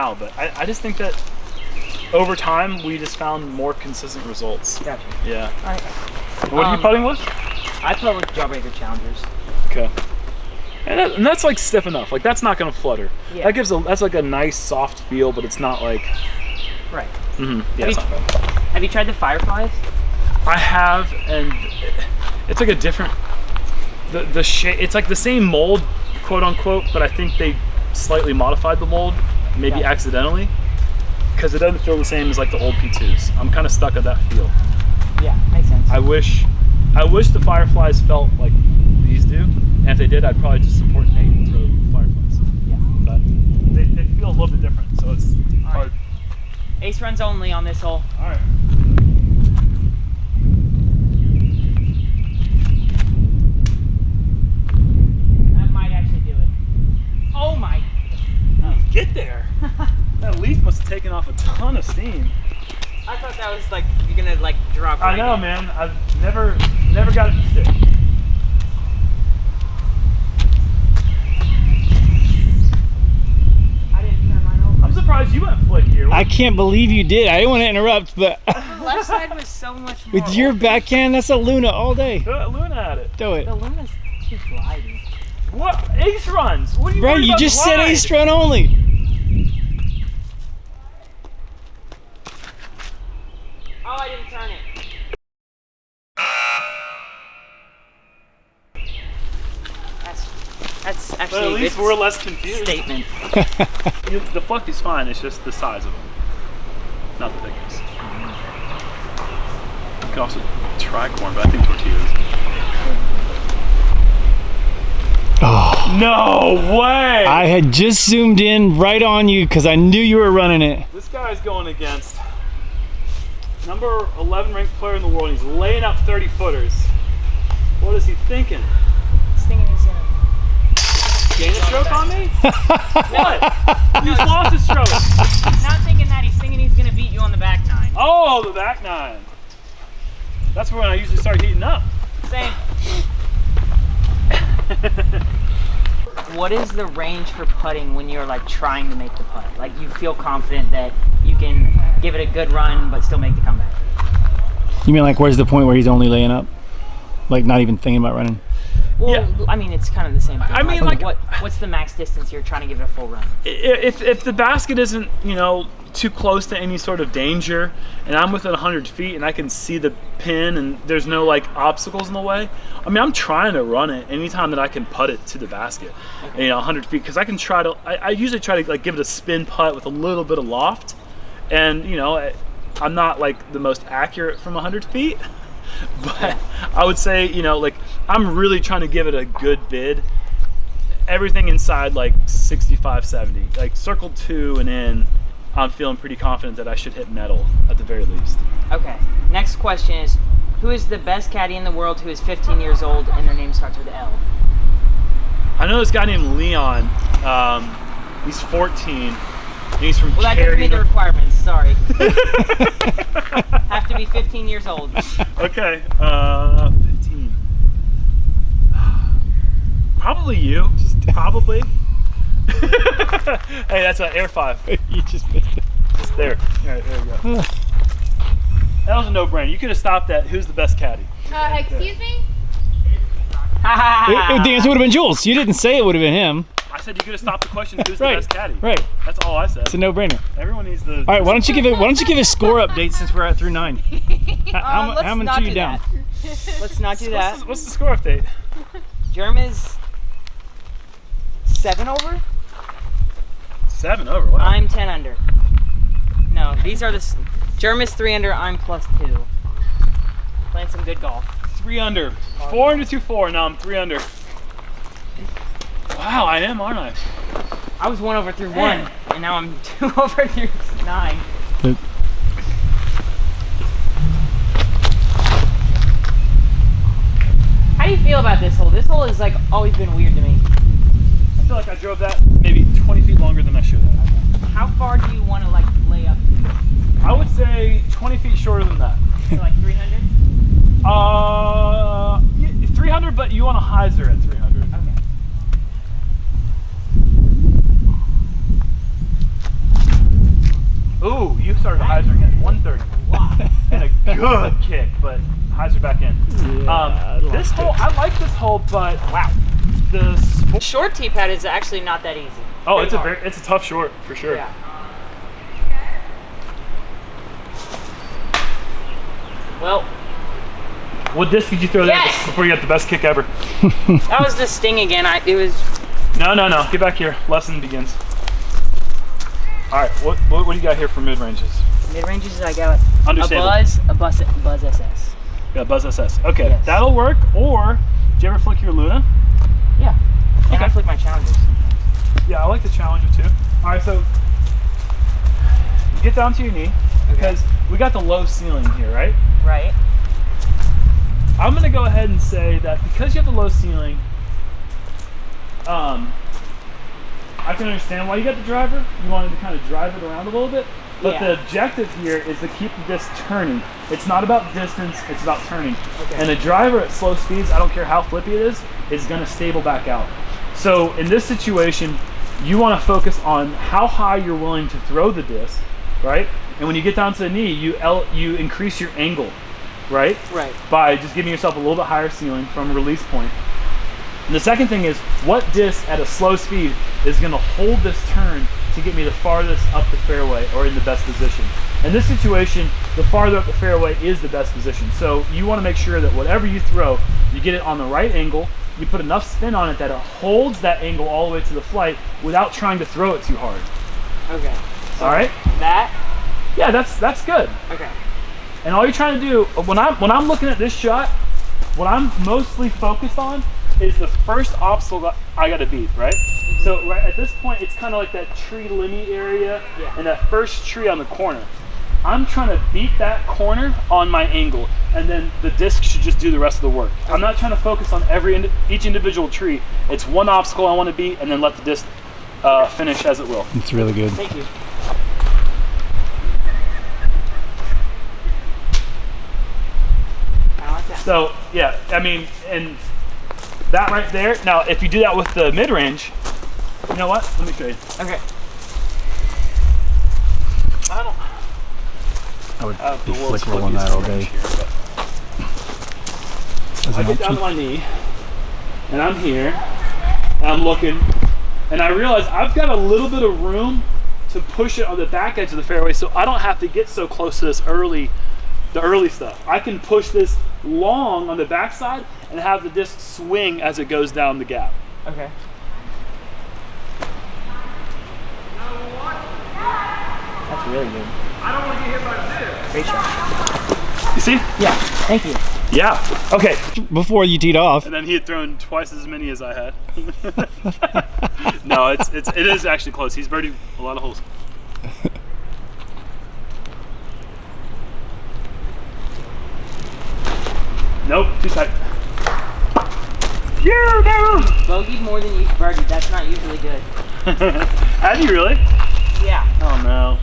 now, but I just think that over time we just found more consistent results. Gotcha. Yeah. All right. What are you putting with? I put with Jawbreaker Challengers. Okay. And that's like stiff enough. Like that's not gonna flutter. Yeah. That's like a nice soft feel, but it's not like. Right. Mm-hmm. Yeah. Have you tried the Fireflies? I have, and it's like a different. The shape. It's like the same mold, quote unquote, but I think they slightly modified the mold, maybe accidentally, because it doesn't feel the same as like the old P2s. I'm kind of stuck at that feel. Yeah, makes sense. I wish the Fireflies felt like these do, and if they did, I'd probably just support Nate and throw Fireflies. Yeah. But they feel a little bit different, so it's hard. Ace runs only on this hole. All right. That might actually do it. Oh my! Oh. Get there. That leaf must have taken off a ton of steam. I thought that was like you're gonna like drop. I know, man. I've never got it to stick. I didn't turn mine over. I'm surprised you went flick here. I can't believe you did. I didn't want to interrupt, but The left side was so much more. with your backhand, that's a Luna all day. Throw Luna at it. Do it. The Luna's too gliding. What? Ace runs? What are you Right, worried you about just glide? said ace run only. Oh, I didn't turn it. That's actually But at a least good we're less confused. statement. The fluff is fine, it's just the size of them, not the thickness. You could also try corn, but I think tortillas. Oh, No way! I had just zoomed in right on you because I knew you were running it. This guy's going against number 11 ranked player in the world. He's laying up 30 footers. What is he thinking? He's thinking he's gonna Gain a stroke on me? What? He's lost his stroke. He's not thinking that, he's thinking he's gonna beat you on the back nine. Oh, the back nine. That's when I usually start heating up. Same. What is the range for putting when you're like trying to make the putt? Like you feel confident that you can give it a good run but still make the comeback? You mean like where's the point where he's only laying up? Like not even thinking about running? Well, Yeah. I mean, it's kind of the same thing. I mean, like what's the max distance you're trying to give it a full run? If the basket isn't, too close to any sort of danger, and I'm within 100 feet and I can see the pin and there's no like obstacles in the way, I mean, I'm trying to run it anytime that I can putt it to the basket, 100 feet, because I can try to, I usually try to like give it a spin putt with a little bit of loft, and I'm not like the most accurate from 100 feet, but I would say, like I'm really trying to give it a good bid. Everything inside like 65, 70, like circle 2 and in, I'm feeling pretty confident that I should hit metal at the very least. Okay. Next question is, who is the best caddy in the world who is 15 years old and their name starts with L? I know this guy named Leon. He's 14. And he's from Well, that doesn't meet the requirements. Sorry. Have to be 15 years old. Okay. 15. Probably you. Probably. Hey, that's an air 5. You just missed it. Just there. All right, there we go. That was a no-brainer. You could have stopped at who's the best caddy. Excuse me? The answer would have been Jules. You didn't say it would have been him. I said you could have stopped the question. Who's Right. the best caddy? Right. That's all I said. It's a no-brainer. Everyone needs the. All right, why don't you give a score update since we're at through 9? How Let's many not are you do down? that. Let's not do that. What's the score update? Jeremy's 7 over. 7 over. Wow. I'm 10 under. No, these are Jeremy's 3 under. I'm +2. Playing some good golf. 3 under. 4 under 2-4. Now I'm 3 under. Wow, I am, aren't I? I was 1 over through 1, and now I'm 2 over through 9. Luke. How do you feel about this hole? This hole has like always been weird to me. I feel like I drove that maybe 20 feet longer than I should have. How far do you want to like lay up? I would say 20 feet shorter than that. So like 300? 300, but you want a hyzer at 300. Okay. started hyzering at 130. Wow. And a good kick, but hyzer back in. Yeah, this hole, I like this hole, but wow. The short tee pad is actually not that easy. Oh, it's a tough short for sure. Yeah. Well, what disc did you throw there before you got the best kick ever? That was the sting again. It was. No. Get back here. Lesson begins. All right. What do you got here for mid ranges? Mid ranges, I got a Buzz SS. Yeah, Buzz SS. Okay, yes. That'll work. Or, do you ever flick your Luna? Yeah. And I flick my Challengers sometimes. Yeah, I like the Challenger too. All right, so get down to your knee because we got the low ceiling here, right? Right. I'm gonna go ahead and say that because you have the low ceiling, I can understand why you got the driver. You wanted to kind of drive it around a little bit. But the objective here is to keep the disc turning. It's not about distance, it's about turning. Okay. And the driver at slow speeds, I don't care how flippy it is gonna stable back out. So in this situation, you wanna focus on how high you're willing to throw the disc, right? And when you get down to the knee, you increase your angle, right? Right. By just giving yourself a little bit higher ceiling from a release point. And the second thing is, what disc at a slow speed is gonna hold this turn to get me the farthest up the fairway or in the best position. In this situation, the farther up the fairway is the best position. So you wanna make sure that whatever you throw, you get it on the right angle, you put enough spin on it that it holds that angle all the way to the flight without trying to throw it too hard. Okay. So all right? That? Yeah, that's good. Okay. And all you're trying to do, when I'm looking at this shot, what I'm mostly focused on is the first obstacle I gotta beat, right? Mm-hmm. So right at this point, it's kind of like that tree limmy area and that first tree on the corner. I'm trying to beat that corner on my angle, and then the disc should just do the rest of the work. Okay. I'm not trying to focus on each individual tree. It's one obstacle I want to beat, and then let the disc finish as it will. It's really good. Thank you. I like that. So yeah, I mean, and that right there. Now, if you do that with the mid-range, you know what? Let me show you. Okay. I would be flick rolling that all day. I get down to my knee, and I'm here, and I'm looking, and I realize I've got a little bit of room to push it on the back edge of the fairway, so I don't have to get so close to this the early stuff. I can push this long on the backside and have the disc swing as it goes down the gap. Okay. That's really good. I don't want to get hit by this. Great shot. You see? Yeah, thank you. Yeah. Okay. Before you teed off. And then he had thrown twice as many as I had. No, it is actually close. He's birdied a lot of holes. Nope, too tight. Yeah, no! Bogeyed more than you've birdied. That's not usually good. Had you really? Yeah. Oh no.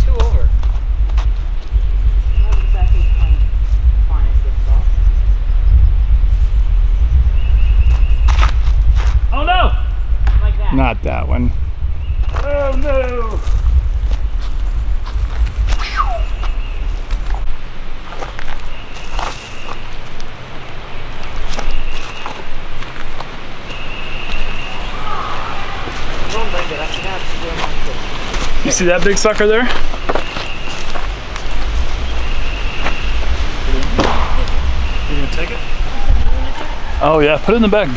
2 over. Not exactly fine as this ball. Oh no! Like that. Not that one. Oh no! You see that big sucker there? You gonna take it? Oh yeah, put it in the bag.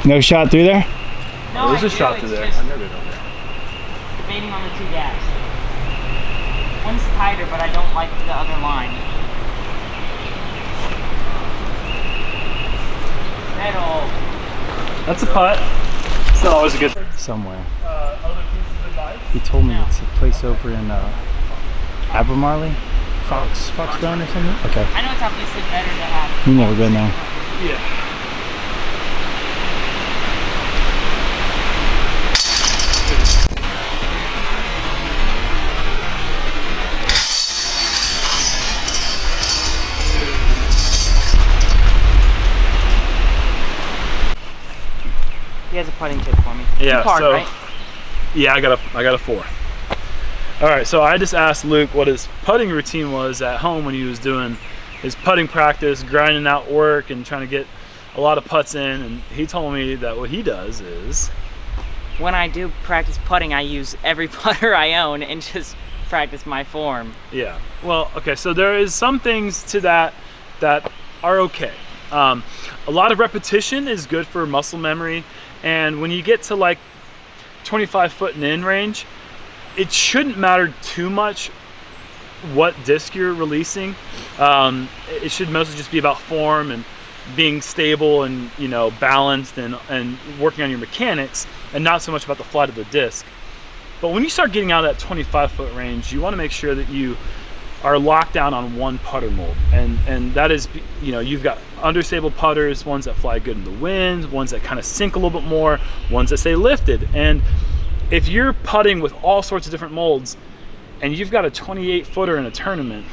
No shot through there? No, There's a shot through there. I know they don't. Debating on the 2 gaps. One's tighter, but I don't like the other line. That's a putt. It's not always a good. Somewhere. Other pieces of advice? He told me it's a place over in Albemarle? Fox Run or something? Okay. I know it's obviously better to have. You've never been there. Yeah. He has a putting tip for me. Yeah. Hard, So. right? Yeah, I got a 4. All right, so I just asked Luke what his putting routine was at home when he was doing his putting practice, grinding out work and trying to get a lot of putts in, and he told me that what he does is... When I do practice putting, I use every putter I own and just practice my form. Yeah, well, okay, so there is some things to that that are okay. A lot of repetition is good for muscle memory, and when you get to like 25 foot and in range, it shouldn't matter too much what disc you're releasing. It should mostly just be about form and being stable and, you know, balanced and working on your mechanics, and not so much about the flight of the disc. But when you start getting out of that 25 foot range, you want to make sure that you are locked down on one putter mold, and that is, you know, you've got understable putters, ones that fly good in the wind, ones that kind of sink a little bit more, ones that stay lifted. And if you're putting with all sorts of different molds and you've got a 28 footer in a tournament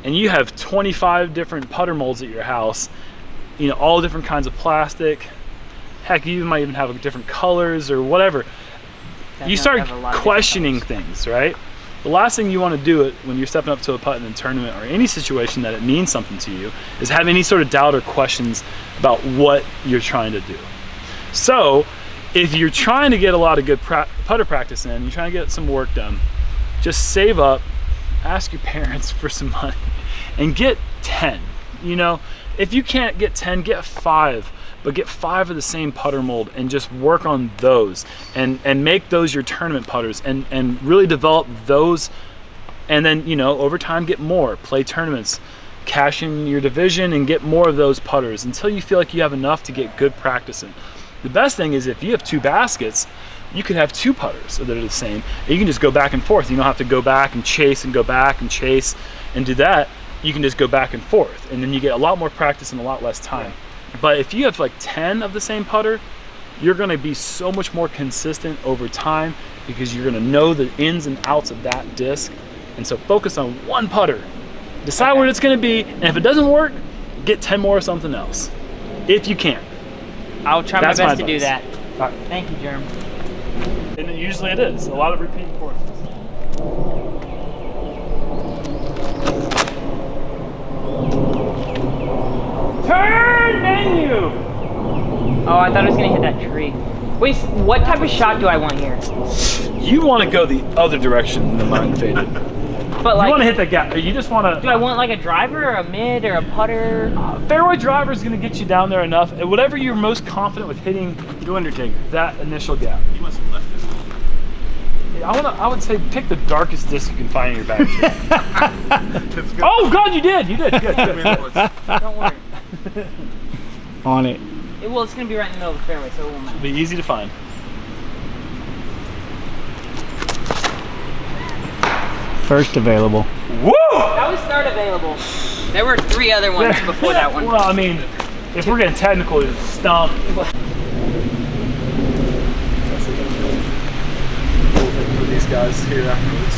and you have 25 different putter molds at your house, you know, all different kinds of plastic, heck, you might even have different colors or whatever, you start questioning things, right? The last thing you want to do when you're stepping up to a putt in a tournament or any situation that it means something to you is have any sort of doubt or questions about what you're trying to do. So if you're trying to get a lot of good putter practice in, you're trying to get some work done, just save up, ask your parents for some money, and get 10. You know, if you can't get 10, get 5, but get 5 of the same putter mold and just work on those and make those your tournament putters and really develop those. And then, you know, over time, get more, play tournaments, cash in your division and get more of those putters until you feel like you have enough to get good practice in. The best thing is if you have 2 baskets, you can have 2 putters that are the same. And you can just go back and forth. You don't have to go back and chase and go back and chase and do that. You can just go back and forth, and then you get a lot more practice in a lot less time. But if you have like 10 of the same putter, you're going to be so much more consistent over time because you're going to know the ins and outs of that disc. And so focus on one putter. Decide what it's going to be, and if it doesn't work, get 10 more of something else, if you can. I'll try my best to do that. Right. Thank you, Jeremy. And usually it is. A lot of repeating courses. Turn menu! Oh, I thought I was going to hit that tree. Wait, what type of shot do I want here? You want to go the other direction than mine faded. But like, you want to hit that gap. You just want to... Do I want like a driver or a mid or a putter? Fairway driver is going to get you down there enough. And whatever you're most confident with hitting, Go Undertaker. that initial gap. He wants some left fist. I would say pick the darkest disc you can find in your bag. Oh God, you did. Good. Don't worry. On it. Well, it's going to be right in the middle of the fairway, so it won't matter. It'll be easy to find. First available. Woo! That was third available. There were 3 other ones before that one. Well, I mean, if we're getting technical, it's stump. Cool thing for these guys here afterwards.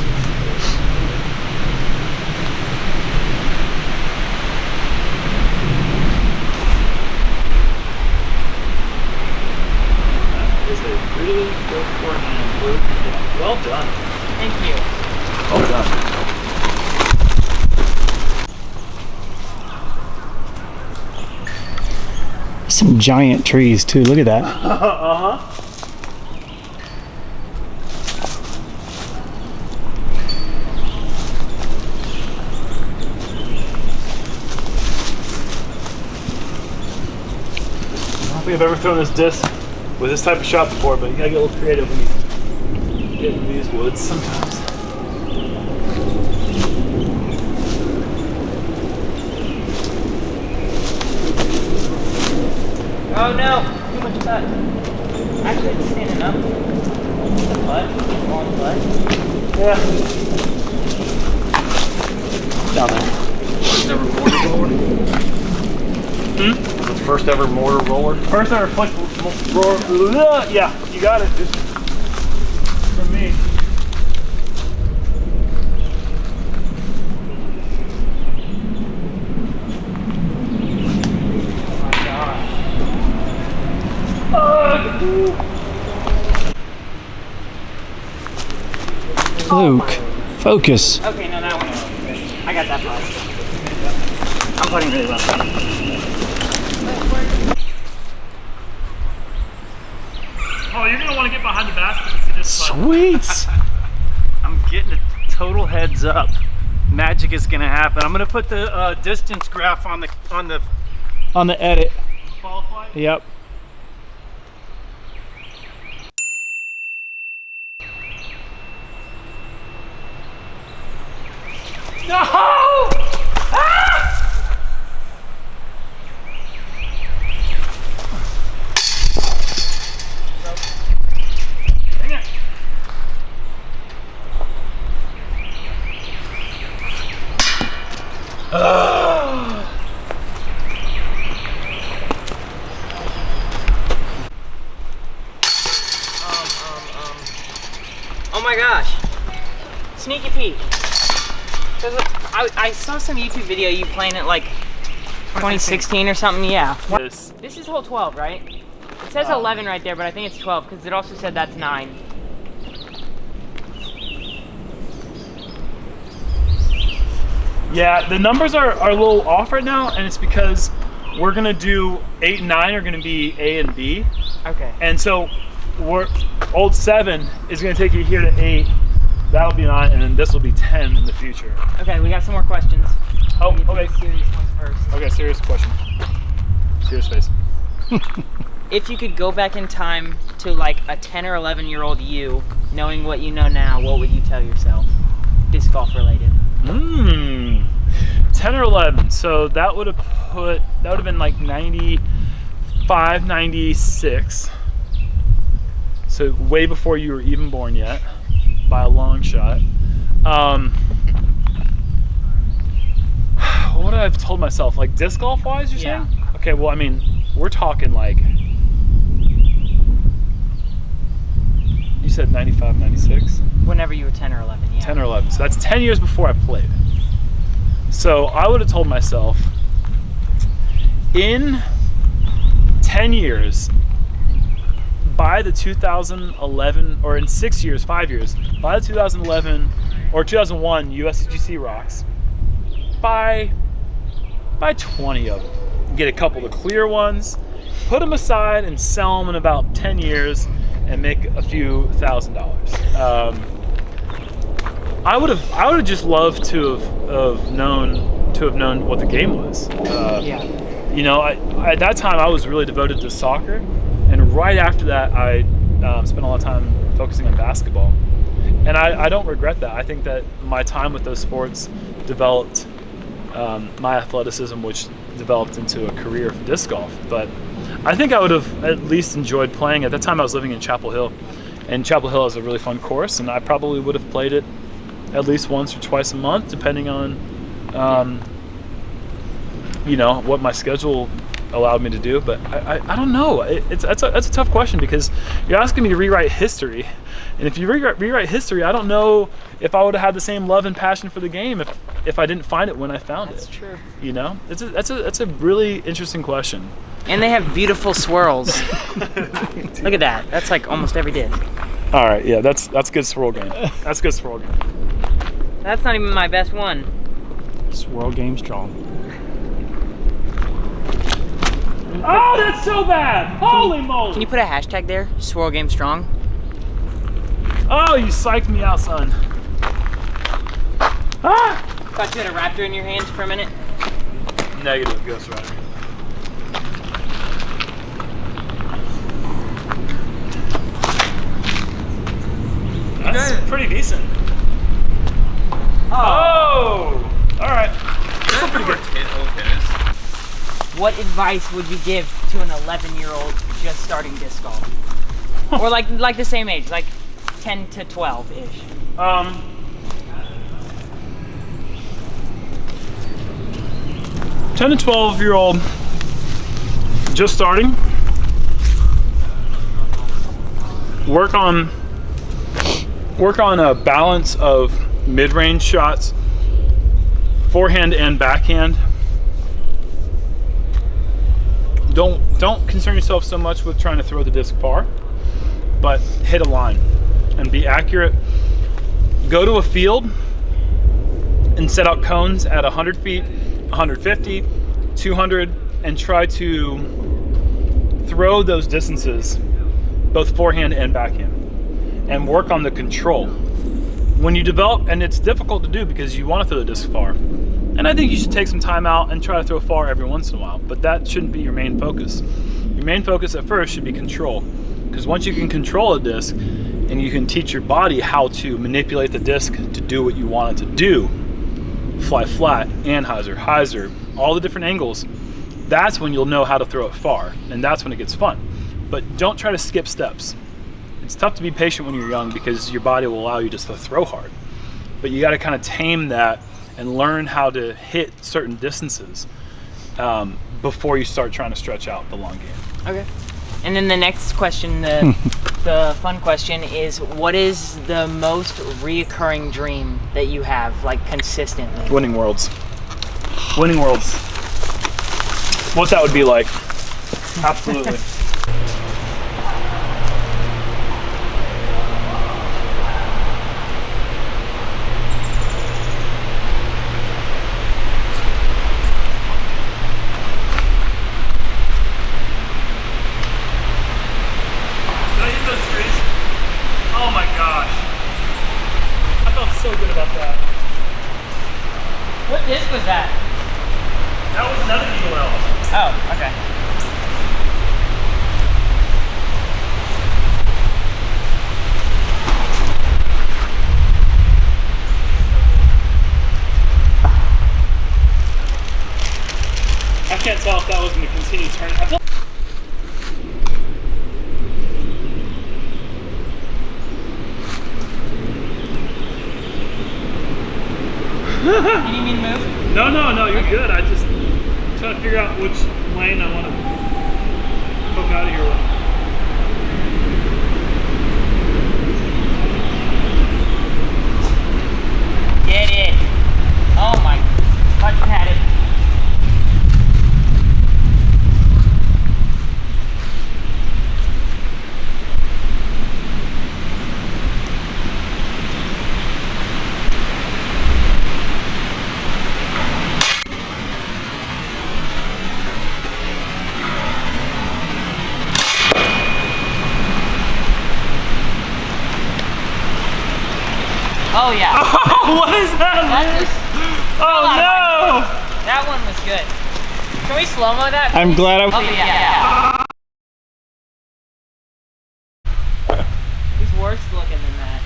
That is a really good forehand, Luke. Yeah, well done. Thank you. Well done. Some giant trees too. Look at that. Uh-huh. I don't think I've ever thrown this disc with this type of shot before, but you gotta get a little creative when you get in these woods sometimes. Oh no, too much putt. Actually, it's standing up. Putt, long putt. Yeah. Down there. First ever mortar roller? Hmm? The first ever mortar roller? First ever flick roar. Yeah, you got it. From me. Luke, focus. Okay, no, that one. I got that part. I'm putting really well. Oh, you're gonna want to get behind the basket to see this. Sweet. I'm getting a total heads up. Magic is gonna happen. I'm gonna put the distance graph on the edit. Qualify? Yep. No! Ah! Dang it. Oh my gosh. Sneaky peek. I saw some YouTube video you playing it like 2016 or something. Yeah. This. This is hole 12, right? It says 11 right there, but I think it's 12 because it also said that's 9. Yeah, the numbers are a little off right now, and it's because we're gonna do 8 and 9 are gonna be A and B. Okay. And so old 7 is gonna take you here to 8. That'll be 9, and then this will be 10 in the future. Okay, we got some more questions. Oh, We get to okay. the serious ones first. Okay, serious question. Serious face. If you could go back in time to like a 10 or 11-year-old you, knowing what you know now, what would you tell yourself? Disc golf related. 10 or 11. So that would have been like 95, 96. So way before you were even born yet, by a long shot. What would I have told myself? Like disc golf wise, you're Yeah. saying? Okay, well, I mean, we're talking like, you said 95, 96? Whenever you were 10 or 11, yeah. 10 or 11. So that's 10 years before I played. So I would have told myself, in 10 years, by the 2011, or in 6 years, 5 years, by the 2011 or 2001 USGC rocks, buy 20 of them. Get a couple of the clear ones, put them aside and sell them in about 10 years and make a few $1,000s. I would have just loved to have known what the game was. Yeah. You know, at that time I was really devoted to soccer, and right after that I spent a lot of time focusing on basketball, and I don't regret that. I think that my time with those sports developed my athleticism, which developed into a career for disc golf. But I think I would have at least enjoyed playing. At that time I was living in Chapel Hill, and Chapel Hill is a really fun course, and I probably would have played it at least once or twice a month, depending on you know, what my schedule allowed me to do. But I don't know. That's a tough question, because you're asking me to rewrite history, and if you rewrite history, I don't know if I would have had the same love and passion for the game if I didn't find it when I found it. That's true. You know, that's a really interesting question. And they have beautiful swirls. Look at that. That's like almost every disc. All right, yeah, that's good swirl game. That's good swirl game. That's not even my best one. Swirl game strong. Oh, that's so bad! Holy moly! Can you put a hashtag there? Swirl game strong. Oh, you psyched me out, son. Ah! Thought you had a raptor in your hands for a minute. Negative, Ghost Rider. That's pretty decent. Oh! All right. That's pretty good. What advice would you give to an 11-year-old just starting disc golf? Or like the same age, like 10 to 12-ish. 10 to 12-year-old just starting. Work on a balance of mid-range shots, forehand and backhand. Don't concern yourself so much with trying to throw the disc far, but hit a line and be accurate. Go to a field and set out cones at 100 feet, 150, 200, and try to throw those distances, both forehand and backhand, and work on the control. When you develop, and it's difficult to do because you want to throw the disc far, and I think you should take some time out and try to throw far every once in a while, but that shouldn't be your main focus. Your main focus at first should be control, because once you can control a disc and you can teach your body how to manipulate the disc to do what you want it to do, fly flat, anhyzer, hyzer, all the different angles, that's when you'll know how to throw it far, and that's when it gets fun. But don't try to skip steps. It's tough to be patient when you're young because your body will allow you just to throw hard. But you got to kind of tame that and learn how to hit certain distances before you start trying to stretch out the long game. Okay. And then the next question, the fun question is, what is the most reoccurring dream that you have, like consistently? Winning Worlds. Winning Worlds. What that would be like. Absolutely. Oh my gosh. I felt so good about that. What disc was that? That was another Eagle L. Oh, okay. I can't tell if that was going to continue turning. You need me to move? No, you're good. I just trying to figure out which lane I want to poke out of here with. Get it. Oh my, thought you had it. Oh yeah. Oh, what is that? Oh no! That one was good. Can we slow-mo that? I'm glad Oh yeah. He's worse looking than that.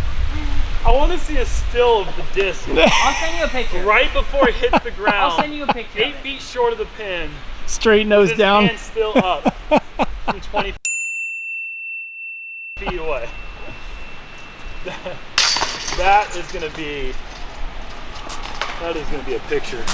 I want to see a still of the disc I'll send you a picture. right before it hits the ground. I'll send you a picture. 8 feet short of the pin. Straight nose His down. hand still up from 20 feet away. That is gonna be a picture.